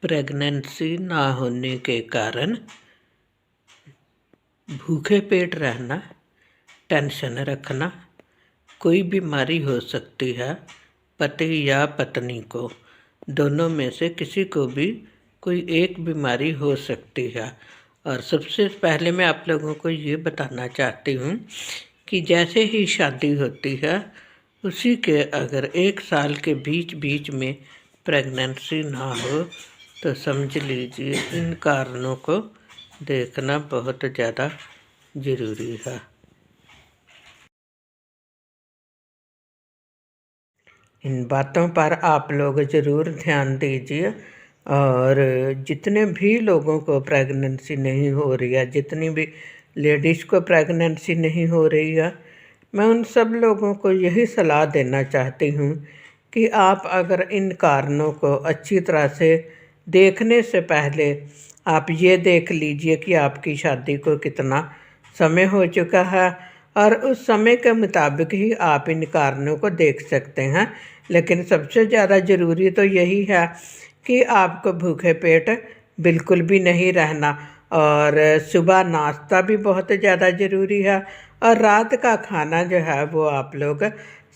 Pregnancy ना होने के कारण भूखे पेट रहना, टेंशन रखना, कोई बीमारी हो सकती है पति या पत्नी को, दोनों में से किसी को भी कोई एक बीमारी हो सकती है। और सबसे पहले मैं आप लोगों को ये बताना चाहती हूँ कि जैसे ही शादी होती है उसी के अगर 1 साल के बीच बीच में प्रेगनेंसी ना हो तो समझ लीजिए इन कारणों को देखना बहुत ज़्यादा ज़रूरी है। इन बातों पर आप लोग ज़रूर ध्यान दीजिए। और जितने भी लोगों को प्रेगनेंसी नहीं हो रही है, जितनी भी लेडीज़ को प्रेगनेंसी नहीं हो रही है, मैं उन सब लोगों को यही सलाह देना चाहती हूँ कि आप अगर इन कारणों को अच्छी तरह से देखने से पहले आप ये देख लीजिए कि आपकी शादी को कितना समय हो चुका है और उस समय के मुताबिक ही आप इन कारणों को देख सकते हैं। लेकिन सबसे ज़्यादा ज़रूरी तो यही है कि आपको भूखे पेट बिल्कुल भी नहीं रहना और सुबह नाश्ता भी बहुत ज़्यादा ज़रूरी है और रात का खाना जो है वो आप लोग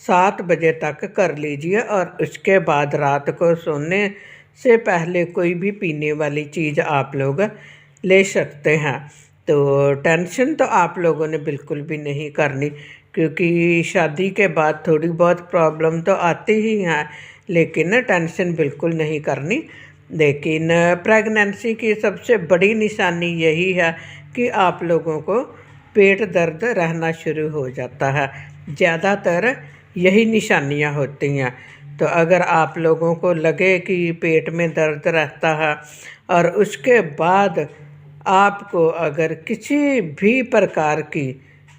7 बजे तक कर लीजिए और उसके बाद रात को सोने से पहले कोई भी पीने वाली चीज़ आप लोग ले सकते हैं। तो टेंशन तो आप लोगों ने बिल्कुल भी नहीं करनी, क्योंकि शादी के बाद थोड़ी बहुत प्रॉब्लम तो आती ही हैं, लेकिन टेंशन बिल्कुल नहीं करनी। लेकिन प्रेगनेंसी की सबसे बड़ी निशानी यही है कि आप लोगों को पेट दर्द रहना शुरू हो जाता है, ज़्यादातर यही निशानियां होती हैं। तो अगर आप लोगों को लगे कि पेट में दर्द रहता है और उसके बाद आपको अगर किसी भी प्रकार की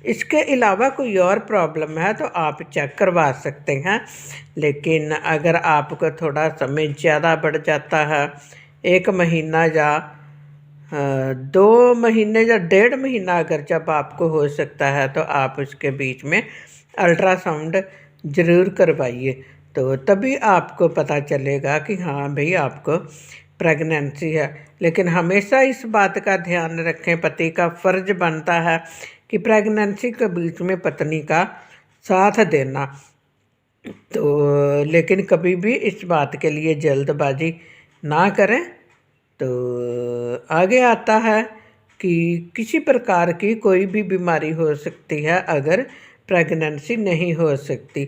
इसके अलावा कोई और प्रॉब्लम है तो आप चेक करवा सकते हैं। लेकिन अगर आपको थोड़ा समय ज़्यादा बढ़ जाता है, 1 महीना या 2 महीने या 1.5 महीना अगर जब आपको हो सकता है तो आप उसके बीच में अल्ट्रासाउंड ज़रूर करवाइए। तो तभी आपको पता चलेगा कि हाँ भाई आपको प्रेगनेंसी है। लेकिन हमेशा इस बात का ध्यान रखें, पति का फ़र्ज़ बनता है कि प्रेगनेंसी के बीच में पत्नी का साथ देना। तो लेकिन कभी भी इस बात के लिए जल्दबाजी ना करें। तो आगे आता है कि किसी प्रकार की कोई भी बीमारी हो सकती है अगर प्रेगनेंसी नहीं हो सकती।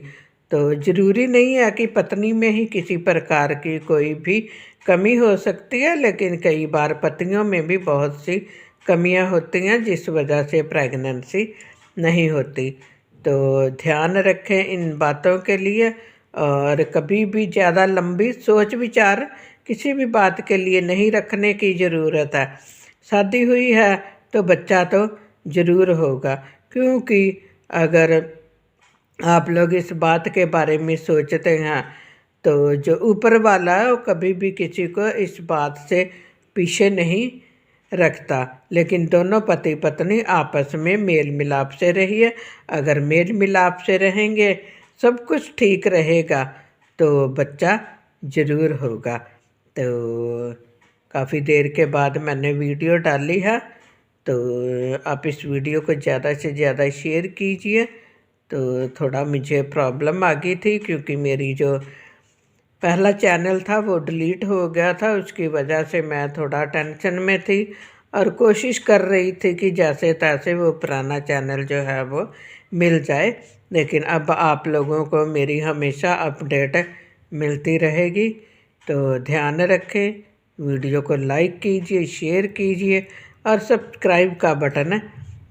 तो ज़रूरी नहीं है कि पत्नी में ही किसी प्रकार की कोई भी कमी हो सकती है, लेकिन कई बार पतियों में भी बहुत सी कमियां होती हैं जिस वजह से प्रेगनेंसी नहीं होती। तो ध्यान रखें इन बातों के लिए और कभी भी ज़्यादा लंबी सोच विचार किसी भी बात के लिए नहीं रखने की ज़रूरत है। शादी हुई है तो बच्चा तो ज़रूर होगा, क्योंकि अगर आप लोग इस बात के बारे में सोचते हैं तो जो ऊपर वाला है वो कभी भी किसी को इस बात से पीछे नहीं रखता। लेकिन दोनों पति पत्नी आपस में मेल मिलाप से रहिए। अगर मेल मिलाप से रहेंगे, सब कुछ ठीक रहेगा तो बच्चा ज़रूर होगा। तो काफ़ी देर के बाद मैंने वीडियो डाली है, तो आप इस वीडियो को ज़्यादा से ज़्यादा शेयर कीजिए। तो थोड़ा मुझे प्रॉब्लम आ गई थी क्योंकि मेरी जो पहला चैनल था वो डिलीट हो गया था, उसकी वजह से मैं थोड़ा टेंशन में थी और कोशिश कर रही थी कि जैसे तैसे वो पुराना चैनल जो है वो मिल जाए। लेकिन अब आप लोगों को मेरी हमेशा अपडेट मिलती रहेगी। तो ध्यान रखें, वीडियो को लाइक कीजिए, शेयर कीजिए और सब्सक्राइब का बटन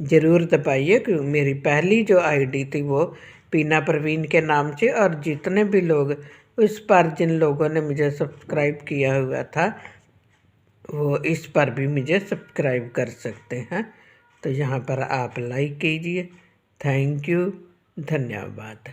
ज़रूर दबाइए। क्योंकि मेरी पहली जो आईडी थी वो पीना परवीन के नाम से, और जितने भी लोग उस पर जिन लोगों ने मुझे सब्सक्राइब किया हुआ था वो इस पर भी मुझे सब्सक्राइब कर सकते हैं। तो यहाँ पर आप लाइक कीजिए। थैंक यू, धन्यवाद।